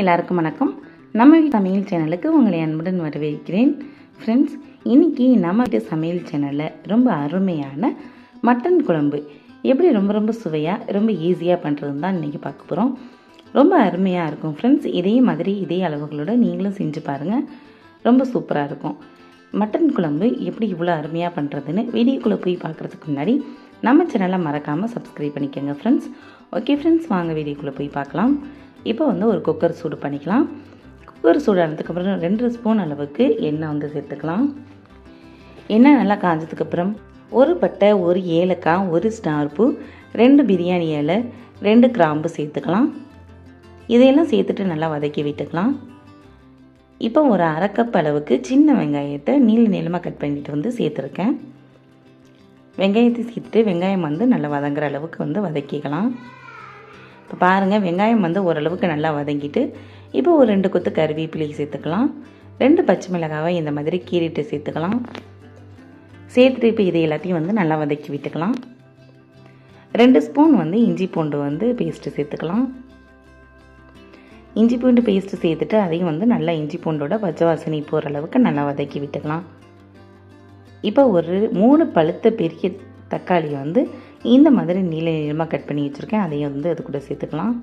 எல்லாருக்கும் வணக்கம். நம்ம சமையல் சேனலுக்கு உங்களை அன்புடன் வரவேற்கிறேன். ஃப்ரெண்ட்ஸ், இன்றைக்கி நம்ம வீட்டு சமையல் சேனலில் ரொம்ப அருமையான மட்டன் குழம்பு எப்படி ரொம்ப சுவையாக ரொம்ப ஈஸியாக பண்ணுறதுன்னு தான் இன்றைக்கி பார்க்க போகிறோம். ரொம்ப அருமையாக இருக்கும் ஃப்ரெண்ட்ஸ். இதே மாதிரி இதே அளவுகளோடு நீங்களும் செஞ்சு பாருங்கள், ரொம்ப சூப்பராக இருக்கும். மட்டன் குழம்பு எப்படி இவ்வளோ அருமையாக பண்ணுறதுன்னு வீடியோக்குள்ளே போய் பார்க்குறதுக்கு முன்னாடி நம்ம சேனலை மறக்காமல் சப்ஸ்கிரைப் பண்ணிக்கோங்க ஃப்ரெண்ட்ஸ். ஓகே ஃப்ரெண்ட்ஸ், வாங்க வீடியோக்குள்ளே போய் பார்க்கலாம். இப்போ ஒரு குக்கர் சூடு பண்ணிக்கலாம். குக்கர் சூடானதுக்கப்புறம் 2 ஸ்பூன் அளவுக்கு எண்ணெய் சேர்த்துக்கலாம். எண்ணெய் நல்லா காஞ்சதுக்கப்புறம் 1 பட்டை, 1 ஏலக்காய், 1 ஸ்டார் பூ, 2 பிரியாணி இலை, 2 கிராம்பு சேர்த்துக்கலாம். இதையெல்லாம் சேர்த்துட்டு நல்லா வதக்கி விட்டுக்கலாம். இப்போ ஒரு 1/2 கப் அளவுக்கு சின்ன வெங்காயத்தை நீளமாக கட் பண்ணிட்டு சேர்த்துருக்கேன். வெங்காயத்தை சேர்த்துட்டு வெங்காயம் நல்லா வதங்குற அளவுக்கு வதக்கிக்கலாம். இப்போ பாருங்கள், வெங்காயம் ஓரளவுக்கு நல்லா வதங்கிட்டு இப்போ ஒரு 2 கொத்து கருவேப்பிலை சேர்த்துக்கலாம். 2 பச்சை மிளகாவை இந்த மாதிரி கீறிட்டு சேர்த்துக்கலாம். சேர்த்துட்டு இப்போ இதை எல்லாத்தையும் நல்லா வதக்கி விட்டுக்கலாம். 2 ஸ்பூன் இஞ்சி பூண்டு பேஸ்ட்டு சேர்த்துக்கலாம். இஞ்சி பூண்டு பேஸ்ட்டு சேர்த்துட்டு அதையும் நல்லா இஞ்சி பூண்டோட பச்சை வாசனை போகிற அளவுக்கு நல்லா வதக்கி விட்டுக்கலாம். இப்போ ஒரு 3 பழுத்த பெரிய தக்காளி இந்த மாதிரி நீளமாக கட் பண்ணி வச்சுருக்கேன். அதையும் அது கூட சேர்த்துக்கலாம்.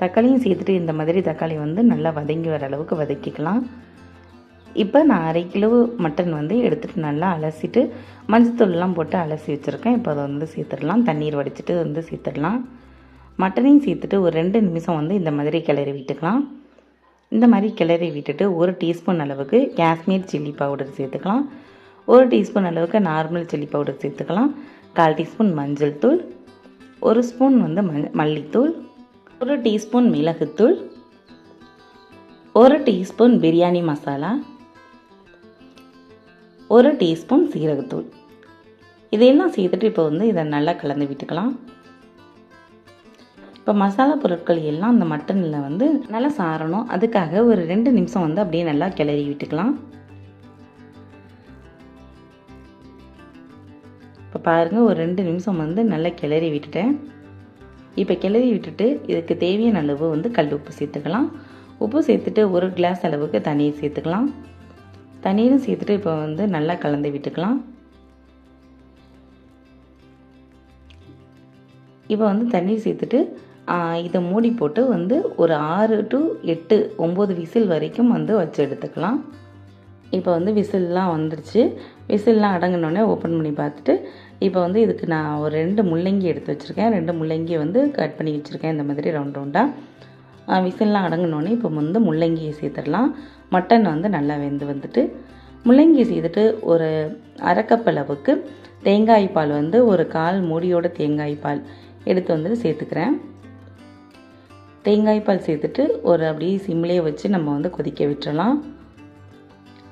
தக்காளியும் சேர்த்துட்டு இந்த மாதிரி தக்காளி நல்லா வதங்கி வர அளவுக்கு வதக்கிக்கலாம். இப்போ நான் 1/2 கிலோ மட்டன் எடுத்துகிட்டு நல்லா அலசிட்டு மஞ்சத்தூள்லாம் போட்டு அலசி வச்சுருக்கேன். இப்போ அதை சேர்த்துடலாம். தண்ணீர் வடிச்சிட்டு சேர்த்துடலாம். மட்டனையும் சேர்த்துட்டு ஒரு 2 நிமிஷம் இந்த மாதிரி கிளறி விட்டுக்கலாம். இந்த மாதிரி கிளறி விட்டுட்டு 1 டீஸ்பூன் அளவுக்கு காஷ்மீர் சில்லி பவுடர் சேர்த்துக்கலாம். 1 டீஸ்பூன் அளவுக்கு நார்மல் சில்லி பவுடர் சேர்த்துக்கலாம். 1/4 டீஸ்பூன் மஞ்சள் தூள், 1 ஸ்பூன் மல்லித்தூள், 1 டீஸ்பூன் மிளகுத்தூள், 1 டீஸ்பூன் பிரியாணி மசாலா, 1 டீஸ்பூன் சீரகத்தூள். இதையெல்லாம் சேர்த்துட்டு இப்போ இதை நல்லா கலந்து விட்டுக்கலாம். இப்போ மசாலா பொருட்கள் எல்லாம் அந்த மட்டனில் நல்லா சாரணும். அதுக்காக ஒரு 2 நிமிஷம் அப்படியே நல்லா கிளறி விட்டுக்கலாம். இப்போ பாருங்கள், ஒரு 2 நிமிஷம் நல்லா கிளறி விட்டுட்டேன். இப்போ கிளறி விட்டுட்டு இதுக்கு தேவையான அளவு கல் உப்பு சேர்த்துக்கலாம். உப்பு சேர்த்துட்டு 1 கிளாஸ் அளவுக்கு தண்ணீர் சேர்த்துக்கலாம். தண்ணீரும் சேர்த்துட்டு இப்போ நல்லா கலந்து விட்டுக்கலாம். இப்போ தண்ணீர் சேர்த்துட்டு இதை மூடி போட்டு ஒரு 6 to 8, 9 விசில் வரைக்கும் வச்சு எடுத்துக்கலாம். இப்போ விசில்லாம் வந்துருச்சு. விசில்லாம் அடங்கினோடனே ஓப்பன் பண்ணி பார்த்துட்டு இப்போ இதுக்கு நான் ஒரு 2 முள்ளங்கி எடுத்து வச்சுருக்கேன். 2 முள்ளங்கி கட் பண்ணி வச்சுருக்கேன் இந்த மாதிரி ரவுண்டாக. விசில்லாம் அடங்கினோடனே இப்போ முள்ளங்கியை சேர்த்துடலாம். மட்டன் நல்லா வந்துட்டு முள்ளங்கியை சேர்த்துட்டு ஒரு 1/2 கப் அளவுக்கு தேங்காய் பால் ஒரு 1/4 மூடியோட தேங்காய் பால் எடுத்து சேர்த்துக்கிறேன். தேங்காய் பால் சேர்த்துட்டு ஒரு அப்படியே சிம்லேயே வச்சு நம்ம கொதிக்க விட்டுறலாம்.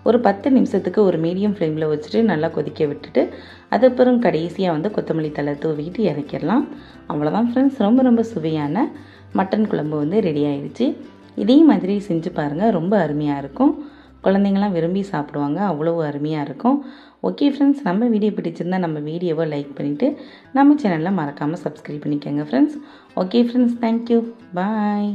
ஒரு 10 நிமிஷத்துக்கு ஒரு மீடியம் ஃப்ளேமில் வச்சுட்டு நல்லா கொதிக்க விட்டுட்டு அதுக்கப்புறம் கடைசியாக கொத்தமல்லி தழை தூவிட்டு இறக்கிடலாம். அவ்வளோதான் ஃப்ரெண்ட்ஸ், ரொம்ப சுவையான மட்டன் குழம்பு ரெடி ஆயிடுச்சு. இதே மாதிரி செஞ்சு பாருங்கள், ரொம்ப அருமையாக இருக்கும். குழந்தைங்களாம் விரும்பி சாப்பிடுவாங்க, அவ்வளோ அருமையாக இருக்கும். ஓகே ஃப்ரெண்ட்ஸ், நம்ம வீடியோ பிடிச்சிருந்தால் நம்ம வீடியோவை லைக் பண்ணிவிட்டு நம்ம சேனலில் மறக்காமல் சப்ஸ்கிரைப் பண்ணிக்கோங்க ஃப்ரெண்ட்ஸ். ஓகே ஃப்ரெண்ட்ஸ், தேங்க்யூ, பாய்.